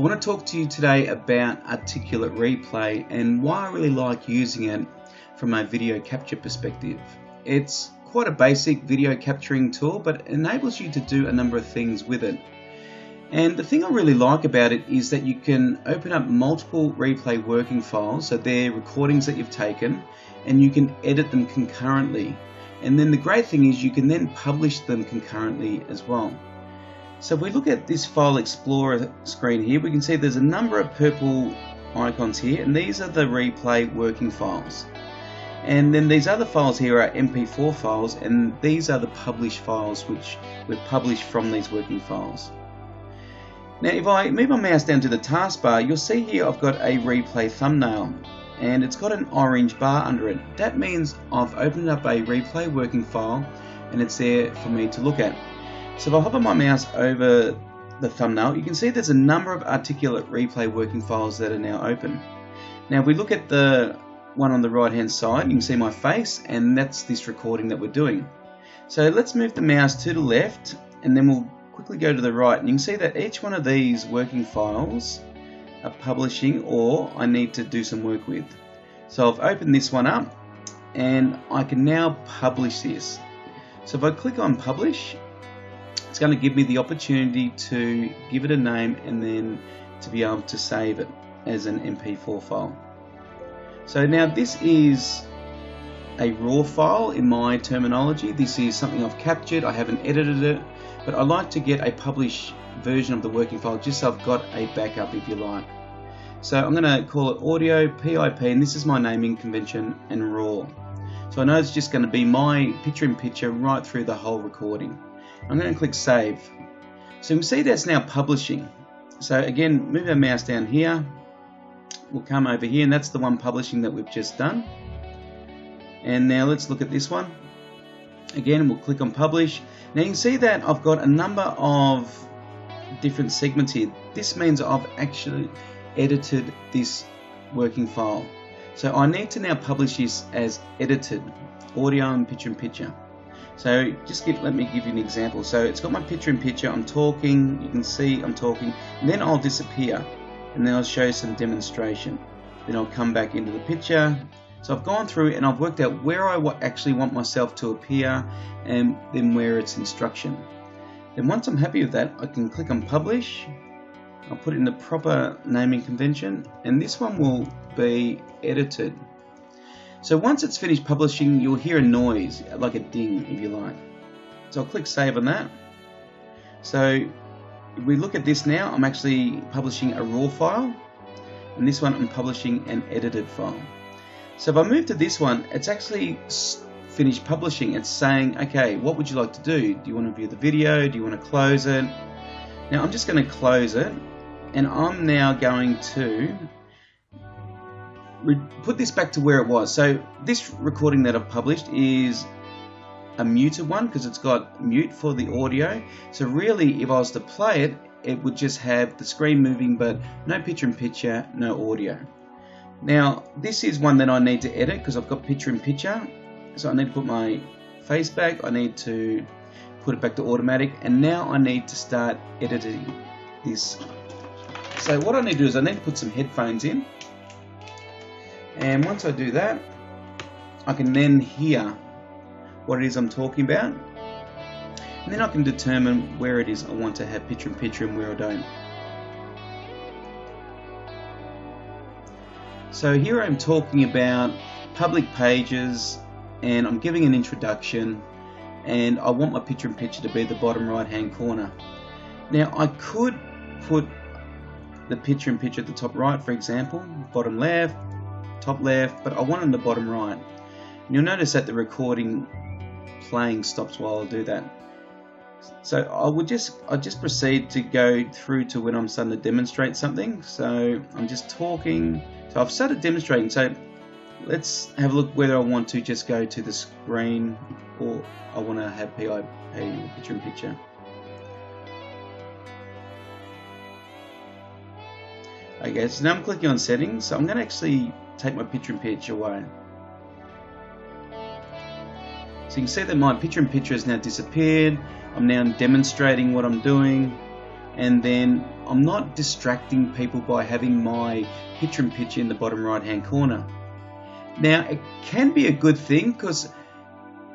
I want to talk to you today about articulate replay and why I really like using it from a video capture perspective. It's quite a basic video capturing tool, but it enables you to do a number of things with it. And the thing I really like about it is that you can open up multiple replay working files, so they're recordings that you've taken, and you can edit them concurrently. And then the great thing is you can then publish them concurrently as well. So if we look at this File Explorer screen here, we can see there's a number of purple icons here, and these are the replay working files. And then these other files here are MP4 files, and these are the published files which we've published from these working files. Now if I move my mouse down to the taskbar, you'll see here I've got a replay thumbnail, and it's got an orange bar under it. That means I've opened up a replay working file and it's there for me to look at. So if I hover my mouse over the thumbnail, you can see there's a number of articulate replay working files that are now open. Now if we look at the one on the right hand side, you can see my face, and that's this recording that we're doing. So let's move the mouse to the left, and then we'll quickly go to the right, and you can see that each one of these working files are publishing or I need to do some work with. So I've opened this one up and I can now publish this. So if I click on publish, it's going to give me the opportunity to give it a name and then to be able to save it as an MP4 file. So now this is a raw file in my terminology. This is something I've captured, I haven't edited it, but I like to get a published version of the working file just so I've got a backup, if you like. So I'm going to call it audio PIP, and this is my naming convention, and raw. So I know it's just going to be my picture-in-picture right through the whole recording. I'm going to click save. So you can see that's now publishing. So again, move our mouse down here. We'll come over here, and that's the one publishing that we've just done. And now let's look at this one. Again, we'll click on publish. Now you can see that I've got a number of different segments here. This means I've actually edited this working file. So I need to now publish this as edited audio and picture-in-picture. So just let me give you an example. So it's got my picture-in-picture, I'm talking, you can see I'm talking, and then I'll disappear, and then I'll show some demonstration. Then I'll come back into the picture. So I've gone through and I've worked out where I actually want myself to appear, and then where it's instruction. Then once I'm happy with that, I can click on publish. I'll put it in the proper naming convention, and this one will be edited. So once it's finished publishing, you'll hear a noise, like a ding if you like. So I'll click save on that. So if we look at this now, I'm actually publishing a raw file, and this one I'm publishing an edited file. So if I move to this one, it's actually finished publishing. It's saying, okay, what would you like to do? Do you want to view the video? Do you want to close it? Now I'm just going to close it, and I'm now going to put this back to where it was. So this recording that I've published is a muted one because it's got mute for the audio. So really, if I was to play it, it would just have the screen moving, but no picture-in-picture, no audio. Now this is one that I need to edit because I've got picture-in-picture. So I need to put my face back, I need to put it back to automatic, and now I need to start editing this. So what I need to do is I need to put some headphones in, and once I do that, I can then hear what it is I'm talking about, and then I can determine where it is I want to have picture-in-picture and where I don't. So here I'm talking about public pages, and I'm giving an introduction, and I want my picture-in-picture to be the bottom right hand corner. Now I could put the picture-in-picture at the top right, for example, bottom left, top left, but I want it in the bottom right. And you'll notice that the recording playing stops while I do that. So I just proceed to go through to when I'm starting to demonstrate something. So I'm just talking. So I've started demonstrating. So let's have a look whether I want to just go to the screen or I want to have PIP, picture-in-picture. Okay, so now I'm clicking on settings. So I'm going to actually take my picture-in-picture away. So you can see that my picture-in-picture has now disappeared. I'm now demonstrating what I'm doing. and then I'm not distracting people by having my picture-in-picture in the bottom right-hand corner. Now, it can be a good thing because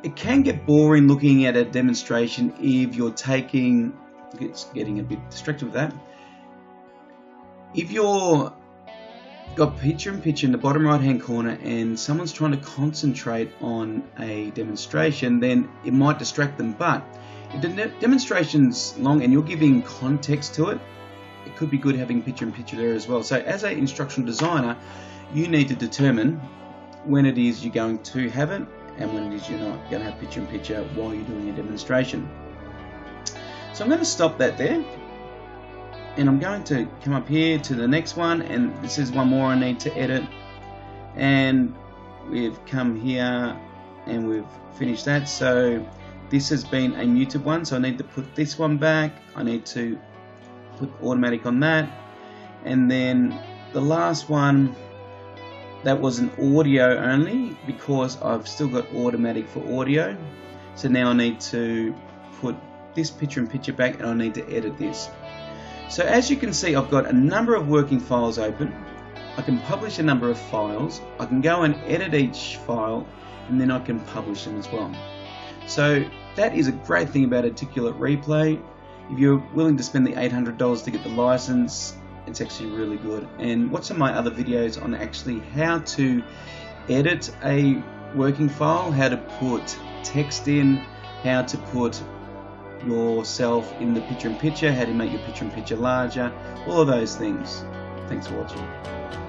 it can get boring looking at a demonstration if you're taking, it's getting a bit distracted with that. If you're got picture-in-picture in the bottom right-hand corner and someone's trying to concentrate on a demonstration, then it might distract them. But if the demonstration's long and you're giving context to it, it could be good having picture-in-picture there as well. So as an instructional designer, you need to determine when it is you're going to have it and when it is you're not going to have picture-in-picture while you're doing a demonstration. So I'm going to stop that there, and I'm going to come up here to the next one, and this is one more I need to edit, and we've come here and we've finished that. So this has been a muted one, so I need to put this one back. I need to put automatic on that, and then the last one, that was an audio only because I've still got automatic for audio. So now I need to put this picture-in-picture back, and I need to edit this. So as you can see, I've got a number of working files open. I can publish a number of files. I can go and edit each file, and then I can publish them as well. So that is a great thing about Articulate Replay. If you're willing to spend the $800 to get the license, it's actually really good. And watch some of my other videos on actually how to edit a working file, how to put text in, how to put yourself in the picture-in-picture, how to make your picture-in-picture larger, all of those things. Thanks for watching.